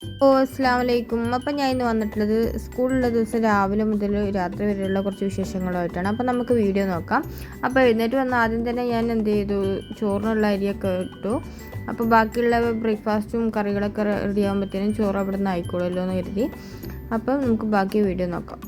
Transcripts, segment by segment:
അസ്സലാമു അലൈക്കും. അപ്പം ഞാൻ ഇന്ന് വന്നിട്ടുള്ളത് സ്കൂളുള്ള ദിവസം രാവിലെ മുതൽ രാത്രി വരെയുള്ള കുറച്ച് വിശേഷങ്ങളുമായിട്ടാണ്. അപ്പം നമുക്ക് വീഡിയോ നോക്കാം. അപ്പോൾ എഴുന്നേറ്റ് വന്ന ആദ്യം തന്നെ ഞാൻ എന്ത് ചെയ്തു, ചോറിനുള്ള അരിയൊക്കെ ഇട്ടു. അപ്പോൾ ബാക്കിയുള്ള ബ്രേക്ക്ഫാസ്റ്റും കറികളൊക്കെ റെഡി ആകുമ്പോഴത്തേനും ചോറ് അവിടെ നിന്ന് ആയിക്കോളുമല്ലോ എന്ന് കരുതി. അപ്പം നമുക്ക് ബാക്കി വീഡിയോ നോക്കാം.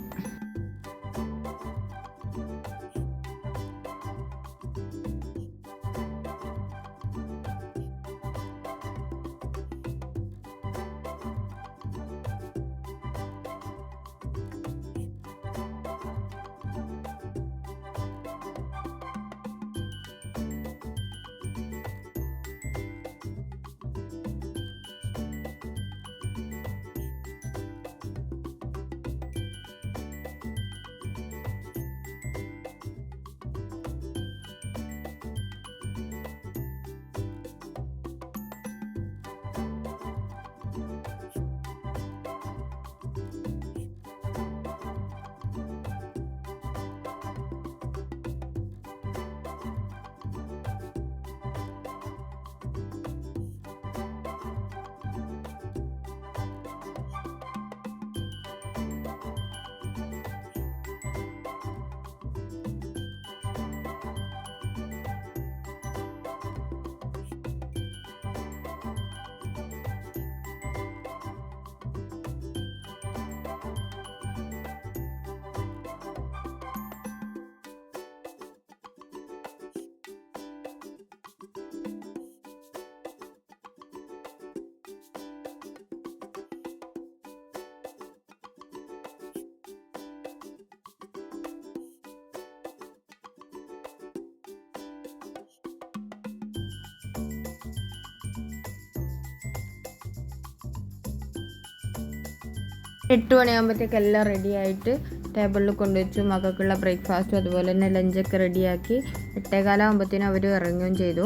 8 മണിയാകുമ്പോഴത്തേക്ക് എല്ലാം റെഡി ആയിട്ട് ടേബിളിൽ കൊണ്ടുവച്ചു. മക്കൾക്കുള്ള ബ്രേക്ക്ഫാസ്റ്റും അതുപോലെ തന്നെ ലഞ്ചൊക്കെ റെഡിയാക്കി 8:15 അവർ ഇറങ്ങുകയും ചെയ്തു.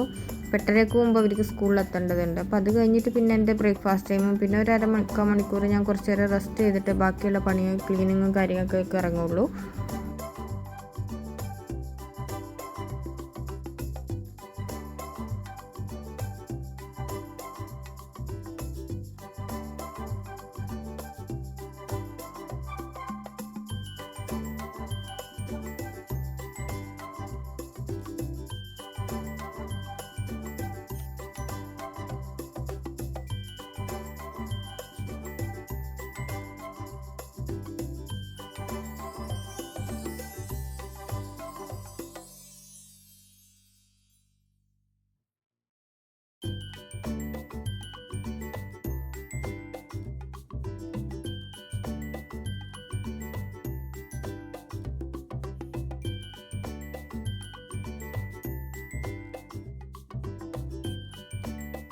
8:30 മുമ്പ് അവർക്ക് സ്കൂളിൽ എത്തേണ്ടതുണ്ട്. അപ്പോൾ അത് കഴിഞ്ഞിട്ട് പിന്നെ എൻ്റെ ബ്രേക്ക്ഫാസ്റ്റ് ടൈമും പിന്നെ ഒരു മണിക്കൂർ ഞാൻ കുറച്ച് നേരം റെസ്റ്റ് ചെയ്തിട്ട് ബാക്കിയുള്ള പണിയും ക്ലീനിങ്ങും കാര്യങ്ങൾക്കൊക്കെ ഇറങ്ങുള്ളൂ.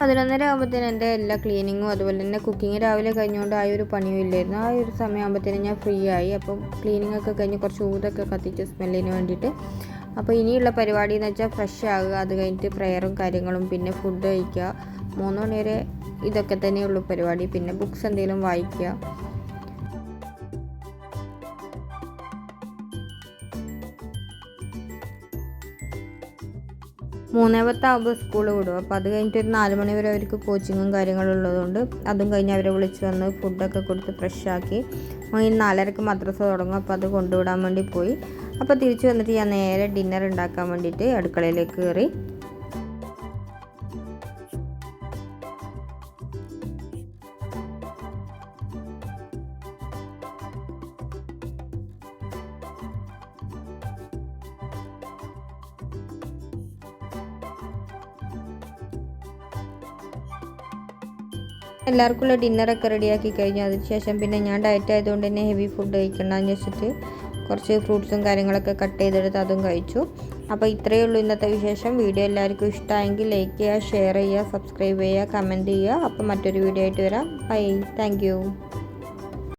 പതിനൊന്നര ആകുമ്പോഴത്തേനും എൻ്റെ എല്ലാ ക്ലീനിങ്ങും അതുപോലെ തന്നെ കുക്കിങ് രാവിലെ കഴിഞ്ഞുകൊണ്ട് ആ ഒരു പണിയും ഇല്ലായിരുന്നു. ആ ഒരു സമയമാകുമ്പോഴത്തേനും ഞാൻ ഫ്രീ ആയി. അപ്പം ക്ലീനിങ് ഒക്കെ കഴിഞ്ഞ് കുറച്ച് ഊതൊക്കെ കത്തിച്ച് സ്മെല്ലിന് വേണ്ടിയിട്ട്. അപ്പോൾ ഇനിയുള്ള പരിപാടി എന്ന് വെച്ചാൽ ഫ്രഷ് ആകുക, അത് കഴിഞ്ഞിട്ട് പ്രെയറും കാര്യങ്ങളും, പിന്നെ ഫുഡ് കഴിക്കുക. 3 മണി വരെ ഇതൊക്കെ തന്നെയുള്ളൂ പരിപാടി. പിന്നെ ബുക്സ് എന്തെങ്കിലും വായിക്കുക. 3:10 സ്കൂൾ വിടും. അപ്പോൾ അത് കഴിഞ്ഞിട്ട് ഒരു 4 മണി വരെ അവർക്ക് കോച്ചിങ്ങും കാര്യങ്ങളും ഉള്ളതുകൊണ്ട് അതും കഴിഞ്ഞ് അവരെ വിളിച്ച് വന്ന് ഫുഡൊക്കെ കൊടുത്ത് ഫ്രഷാക്കി 4:30 മദ്രസ തുടങ്ങും. അപ്പോൾ അത് കൊണ്ടുവിടാൻ വേണ്ടി പോയി. അപ്പോൾ തിരിച്ച് വന്നിട്ട് ഞാൻ നേരെ ഡിന്നർ ഉണ്ടാക്കാൻ വേണ്ടിയിട്ട് അടുക്കളയിലേക്ക് കയറി. എല്ലാവർക്കുള്ള ഡിന്നറൊക്കെ റെഡിയാക്കി കഴിഞ്ഞു. അതിനുശേഷം പിന്നെ ഞാൻ ഡയറ്റ് ആയതുകൊണ്ട് തന്നെ ഹെവി ഫുഡ് കഴിക്കണ്ടെന്ന് വെച്ചിട്ട് കുറച്ച് ഫ്രൂട്ട്സും കാര്യങ്ങളൊക്കെ കട്ട് ചെയ്തെടുത്ത് അതും കഴിച്ചു. അപ്പോൾ ഇത്രയേ ഉള്ളൂ ഇന്നത്തെ വിശേഷം. വീഡിയോ എല്ലാവർക്കും ഇഷ്ടമായെങ്കിൽ ലൈക്ക് ചെയ്യുക, ഷെയർ ചെയ്യുക, സബ്സ്ക്രൈബ് ചെയ്യുക, കമൻറ്റ് ചെയ്യുക. അപ്പോൾ മറ്റൊരു വീഡിയോ ആയിട്ട് വരാം. ബൈ. താങ്ക്